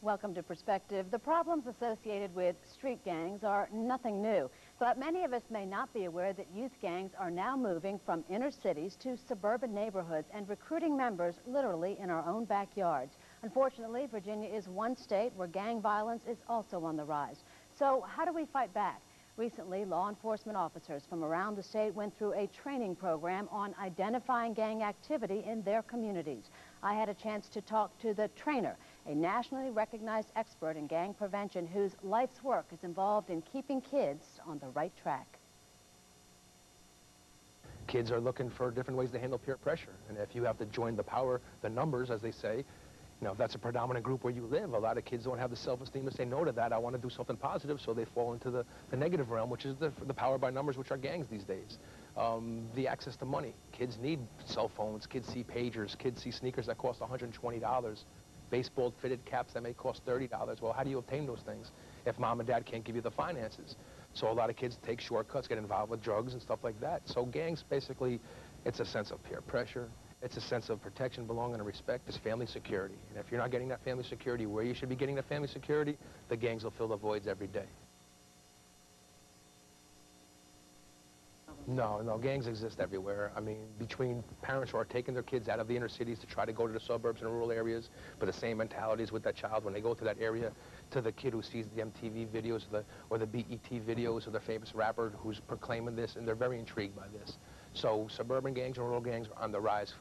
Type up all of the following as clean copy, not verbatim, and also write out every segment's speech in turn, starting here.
Welcome to Perspective. The problems associated with street gangs are nothing new, but many of us may not be aware that youth gangs are now moving from inner cities to suburban neighborhoods and recruiting members literally in our own backyards. Unfortunately, Virginia is one state where gang violence is also on the rise. So how do we fight back? Recently, law enforcement officers from around the state went through a training program on identifying gang activity in their communities. I had a chance to talk to the trainer, a nationally recognized expert in gang prevention whose life's work is involved in keeping kids on the right track. Kids are looking for different ways to handle peer pressure, and if you have to join the power, the numbers, as they say, you know, if that's a predominant group where you live, a lot of kids don't have the self-esteem to say no to that. I want to do something positive, so they fall into the negative realm, which is the power by numbers, which are gangs these days. The access to money. Kids need cell phones. Kids see pagers. Kids see sneakers that cost $120. Baseball fitted caps that may cost $30. Well, how do you obtain those things if mom and dad can't give you the finances? So a lot of kids take shortcuts, get involved with drugs and stuff like that. So gangs, basically, it's a sense of peer pressure. It's a sense of protection, belonging, and respect. It's family security. And if you're not getting that family security where you should be getting that family security, the gangs will fill the voids every day. No, gangs exist everywhere. I mean, between parents who are taking their kids out of the inner cities to try to go to the suburbs and rural areas, but the same mentalities with that child when they go to that area, to the kid who sees the MTV videos or the BET videos of the famous rapper who's proclaiming this, and they're very intrigued by this. So suburban gangs and rural gangs are on the rise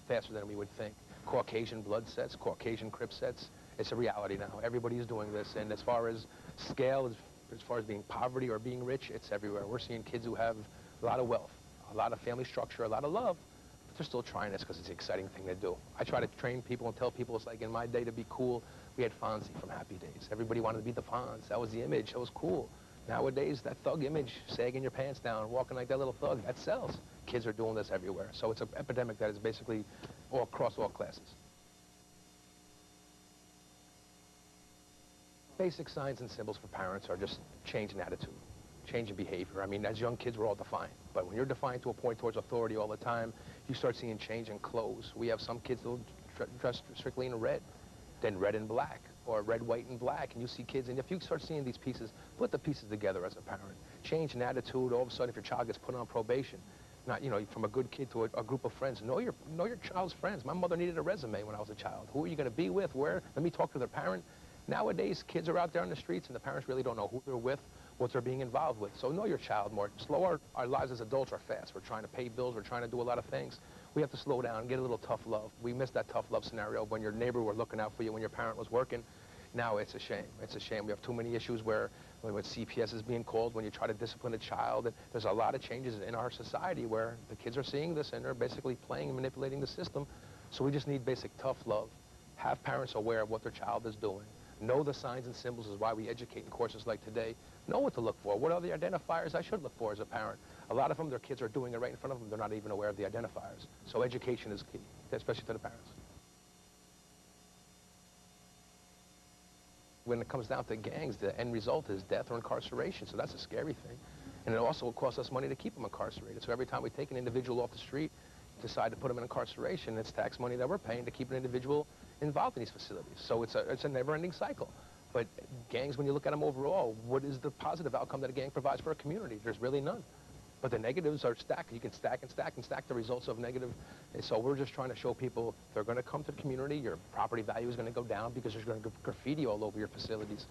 faster than we would think. Caucasian blood sets, Caucasian Crip sets, it's a reality now. Everybody is doing this, and as far as scale, as far as being poverty or being rich, it's everywhere. We're seeing kids who have a lot of wealth, a lot of family structure, a lot of love, but they're still trying this because it's an exciting thing to do. I try to train people and tell people it's like in my day to be cool, we had Fonzie from Happy Days. Everybody wanted to be the Fonz. That was the image. That was cool. Nowadays, that thug image, sagging your pants down, walking like that little thug, that sells. Kids are doing this everywhere. So it's an epidemic that is basically all across all classes. Basic signs and symbols for parents are just change in attitude, change in behavior. I mean, as young kids, we're all defiant. But when you're defiant to a point towards authority all the time, you start seeing change in clothes. We have some kids who dress strictly in red, then red and black, or red, white, and black. And you see kids, and if you start seeing these pieces, put the pieces together as a parent. Change in attitude. All of a sudden, if your child gets put on probation, not, you know, from a good kid to a group of friends. Know your child's friends. My mother needed a resume when I was a child. Who are you going to be with? Where? Let me talk to their parent. Nowadays, kids are out there on the streets, and the parents really don't know who they're with, what they're being involved with. So know your child more. Slow our lives as adults are fast. We're trying to pay bills. We're trying to do a lot of things. We have to slow down and get a little tough love. We missed that tough love scenario when your neighbor were looking out for you when your parent was working. Now it's a shame. It's a shame. We have too many issues where when CPS is being called, when you try to discipline a child, and there's a lot of changes in our society where the kids are seeing this and they're basically playing and manipulating the system. So we just need basic tough love. Have parents aware of what their child is doing. Know the signs and symbols is why we educate in courses like today. Know what to look for. What are the identifiers I should look for as a parent? A lot of them, their kids are doing it right in front of them. They're not even aware of the identifiers. So education is key, especially to the parents. When it comes down to gangs, the end result is death or incarceration. So that's a scary thing. And it also will cost us money to keep them incarcerated. So every time we take an individual off the street, decide to put them in incarceration, it's tax money that we're paying to keep an individual involved in these facilities. So it's a never-ending cycle. But gangs, when you look at them overall, what is the positive outcome that a gang provides for a community? There's really none. But the negatives are stacked. You can stack and stack and stack the results of negative. And so we're just trying to show people they're going to come to the community. Your property value is going to go down because there's going to be graffiti all over your facilities.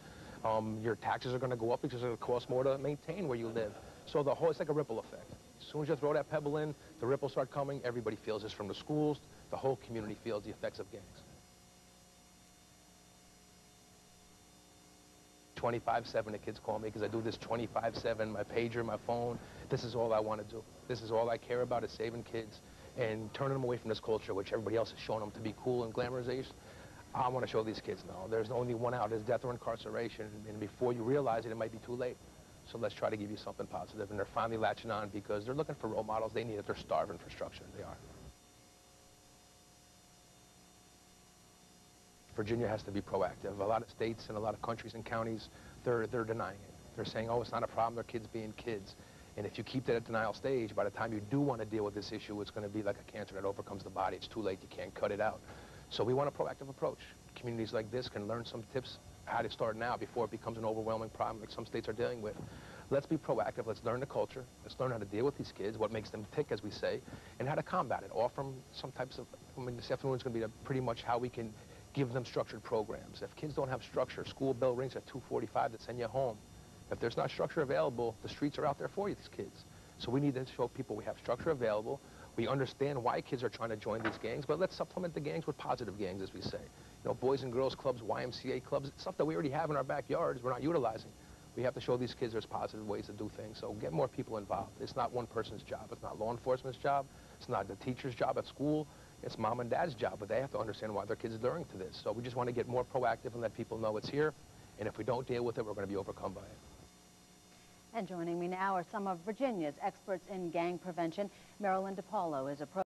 Your taxes are going to go up because it's going to cost more to maintain where you live. So it's like a ripple effect. As soon as you throw that pebble in, the ripples start coming. Everybody feels this, from the schools. The whole community feels the effects of gangs. 24/7, the kids call me because I do this 24/7, my pager, my phone. This is all I want to do. This is all I care about, is saving kids and turning them away from this culture, which everybody else has shown them to be cool and glamorization. I want to show these kids, no, there's only one out. There's death or incarceration, and before you realize it, it might be too late. So let's try to give you something positive. And they're finally latching on because they're looking for role models. They need it. They're starving for structure. They are. Virginia has to be proactive. A lot of states and a lot of countries and counties, they're denying it. They're saying, oh, it's not a problem, they're kids being kids. And if you keep that at denial stage, by the time you do want to deal with this issue, it's going to be like a cancer that overcomes the body. It's too late. You can't cut it out. So we want a proactive approach. Communities like this can learn some tips how to start now before it becomes an overwhelming problem like some states are dealing with. Let's be proactive. Let's learn the culture. Let's learn how to deal with these kids, what makes them tick, as we say, and how to combat it. Offer them some types of, I mean, this afternoon is going to be pretty much how we can give them structured programs. If kids don't have structure, school bell rings at 2:45 to send you home. If there's not structure available, the streets are out there for you, these kids. So we need to show people we have structure available. We understand why kids are trying to join these gangs, but let's supplement the gangs with positive gangs, as we say. You know, boys and girls clubs, YMCA clubs, stuff that we already have in our backyards we're not utilizing. We have to show these kids there's positive ways to do things. So get more people involved. It's not one person's job. It's not law enforcement's job. It's not the teacher's job at school. It's mom and dad's job, but they have to understand why their kids are doing to this. So we just want to get more proactive and let people know it's here. And if we don't deal with it, we're going to be overcome by it. And joining me now are some of Virginia's experts in gang prevention. Marilyn DePaulo is a